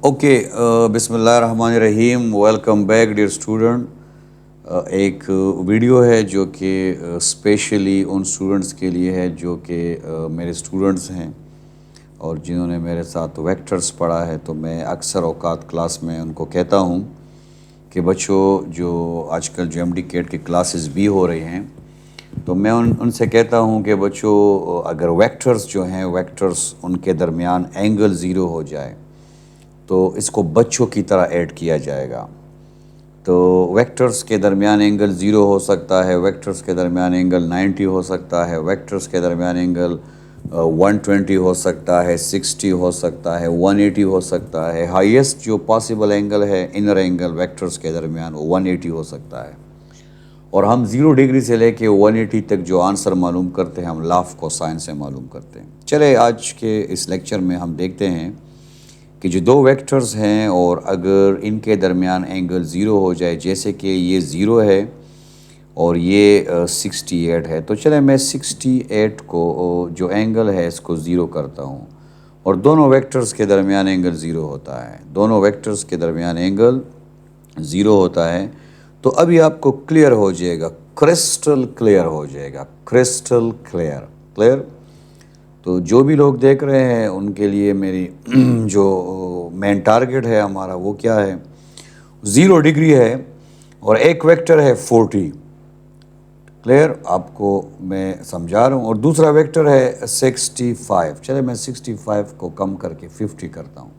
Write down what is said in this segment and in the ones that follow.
Okay, बिस्मिल्लाहिर्रहमानिर्रहीम। Welcome back dear student. एक video है जो कि स्पेशली उन स्टूडेंट्स के लिए है जो कि मेरे स्टूडेंट्स हैं और जिन्होंने मेरे साथ वेक्टर्स पढ़ा है। तो मैं अक्सर औकात क्लास में उनको कहता हूँ कि बच्चों, जो आजकल जो MD कैट की क्लासेस भी हो रही हैं, तो मैं उनसे कहता हूँ कि बच्चों, अगर वेक्टर्स जो हैं, वेक्टर्स उनके दरमियान एंगल ज़ीरो हो जाए तो इसको बच्चों की तरह ऐड किया जाएगा। तो वेक्टर्स के दरमियान एंगल 0 हो सकता है, वेक्टर्स के दरमियान एंगल 90 हो सकता है, वेक्टर्स के दरमियान एंगल 120 हो सकता है, 60 हो सकता है, 180 हो सकता है। हाईएस्ट जो पॉसिबल एंगल है इनर एंगल वेक्टर्स के दरमियान वो 180 हो सकता है। और हम 0 डिग्री से लेके 180 तक जो आंसर मालूम करते हैं हम लाफ कोसाइन से मालूम करते हैं। चले आज के इस लेक्चर में हम देखते हैं कि जो दो वेक्टर्स हैं और अगर इनके दरमियान एंगल 0 हो जाए, जैसे कि ये 0 है और ये 68 है, तो चले मैं 68 को जो एंगल है इसको 0 करता हूँ और दोनों वेक्टर्स के दरमियान एंगल 0 होता है। दोनों वेक्टर्स के दरमियान एंगल 0 होता है। तो अभी आपको क्लियर हो जाएगा, क्रिस्टल क्लियर हो जाएगा, क्रिस्टल क्लियर क्लियर। तो जो भी लोग देख रहे हैं उनके लिए मेरी जो मेन टारगेट है हमारा वो क्या है, 0 डिग्री है और एक वेक्टर है 40। क्लियर, आपको मैं समझा रहा हूँ। और दूसरा वेक्टर है 65। चले मैं 65 को कम करके 50 करता हूँ।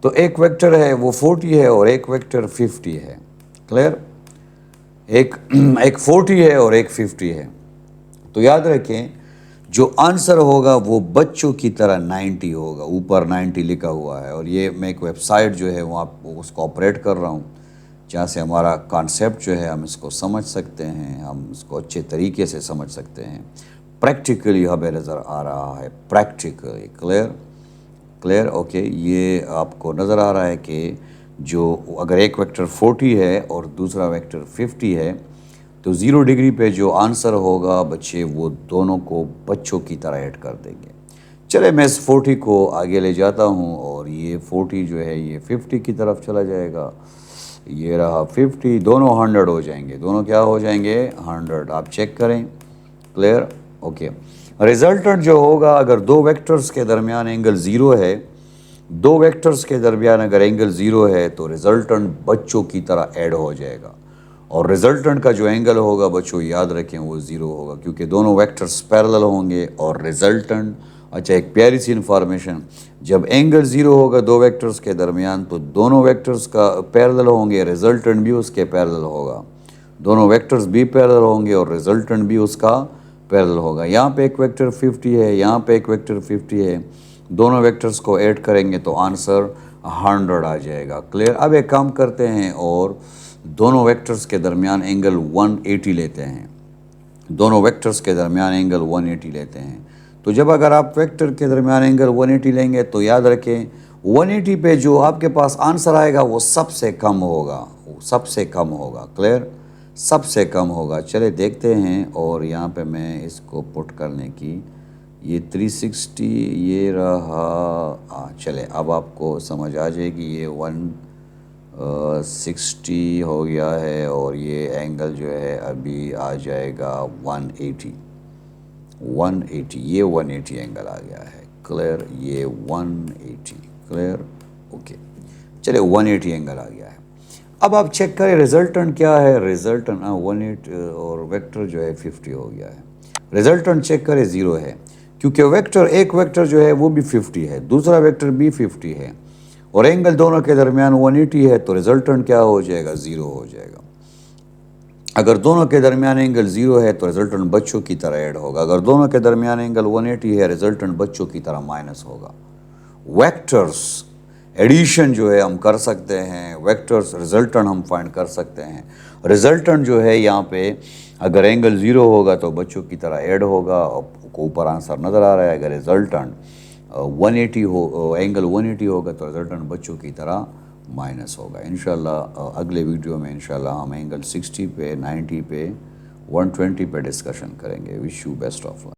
तो एक वेक्टर है वो 40 है और एक वेक्टर 50 है। क्लियर, एक 40 है और एक 50 है। तो याद रखें, जो आंसर होगा वो बच्चों की तरह 90 होगा। ऊपर 90 लिखा हुआ है और ये मैं एक वेबसाइट जो है वहाँ उसको ऑपरेट कर रहा हूँ, जहाँ से हमारा कॉन्सेप्ट जो है हम इसको समझ सकते हैं, हम इसको अच्छे तरीके से समझ सकते हैं। प्रैक्टिकली हमें नज़र आ रहा है, प्रैक्टिकली। Clear clear, okay. ये आपको नज़र आ रहा है कि जो अगर एक वेक्टर 40 है और दूसरा वेक्टर 50 है तो 0 डिग्री पे जो आंसर होगा बच्चे वो दोनों को बच्चों की तरह ऐड कर देंगे। चले मैं इस 40 को आगे ले जाता हूँ और ये 40 जो है ये 50 की तरफ चला जाएगा। ये रहा 50, दोनों 100 हो जाएंगे। दोनों क्या हो जाएंगे? 100। आप चेक करें। Clear, okay. रिजल्टेंट जो होगा, अगर दो वेक्टर्स के दरमियान एंगल 0 है, दो वेक्टर्स के दरमियान अगर एंगल 0 है तो रिजल्टेंट बच्चों की तरह ऐड हो जाएगा। और रिजल्टेंट का जो एंगल होगा बच्चों याद रखें वो 0 होगा, क्योंकि दोनों वेक्टर्स पैरेलल होंगे। और रिजल्टेंट, अच्छा एक प्यारी सी इन्फॉर्मेशन, जब एंगल 0 होगा दो वेक्टर्स के दरमियान तो दोनों वेक्टर्स का पैरेलल होंगे, रिजल्टेंट भी उसके पैरेलल होगा। दोनों वेक्टर्स भी पैरेलल होंगे और रिजल्टेंट भी उसका पैरेलल होगा। यहाँ पे एक वेक्टर 50 है, यहाँ पे एक वेक्टर 50 है, दोनों वेक्टर्स को ऐड करेंगे तो आंसर 100 आ जाएगा। क्लियर। अब एक काम करते हैं और दोनों वेक्टर्स के दरमियान एंगल 180 लेते हैं। दोनों वेक्टर्स के दरमियान एंगल 180 लेते हैं। तो जब अगर आप वेक्टर के दरमियान एंगल 180 लेंगे तो याद रखें 180 पे जो आपके पास आंसर आएगा वो सबसे कम होगा, सबसे कम होगा। क्लियर, सबसे कम होगा। चले देखते हैं। और यहाँ पे मैं इसको पुट करने की, ये 360 ये रहा। चले अब आपको समझ आ जाएगी। ये 160 हो गया है और ये एंगल जो है अभी आ जाएगा 180। 180, ये 180 एंगल आ गया है। क्लियर, ये 180। Clear, okay. चले 180 एंगल आ गया है। अब आप चेक करें रिजल्टेंट क्या है। रिजल्टेंट 18 और वेक्टर जो है 50 हो गया है। रिजल्टेंट चेक करें 0 है, क्योंकि वेक्टर एक वेक्टर जो है वो भी 50 है, दूसरा वेक्टर भी 50 है और एंगल दोनों के दरमियान 180 है, तो रिजल्टेंट क्या हो जाएगा? 0 हो जाएगा। अगर दोनों के दरमियान एंगल 0 है तो रिजल्टेंट बच्चों की तरह ऐड होगा। अगर दोनों के दरमियान एंगल 180 है, रिजल्टेंट बच्चों की तरह माइनस होगा। वेक्टर्स एडिशन जो है हम कर सकते हैं, वेक्टर्स रिजल्टेंट हम फाइंड कर सकते हैं। रिजल्टेंट जो है यहाँ पे अगर एंगल 0 होगा तो बच्चों की तरह ऐड होगा। आपको ऊपर आंसर नज़र आ रहा है। अगर रिजल्टेंट 180 हो, एंगल 180 होगा तो रिजल्टेंट बच्चों की तरह माइनस होगा। इंशाल्लाह अगले वीडियो में इंशाल्लाह हम एंगल 60 पे, 90 पे, 120 पे डिस्कशन करेंगे। Wish you best of luck.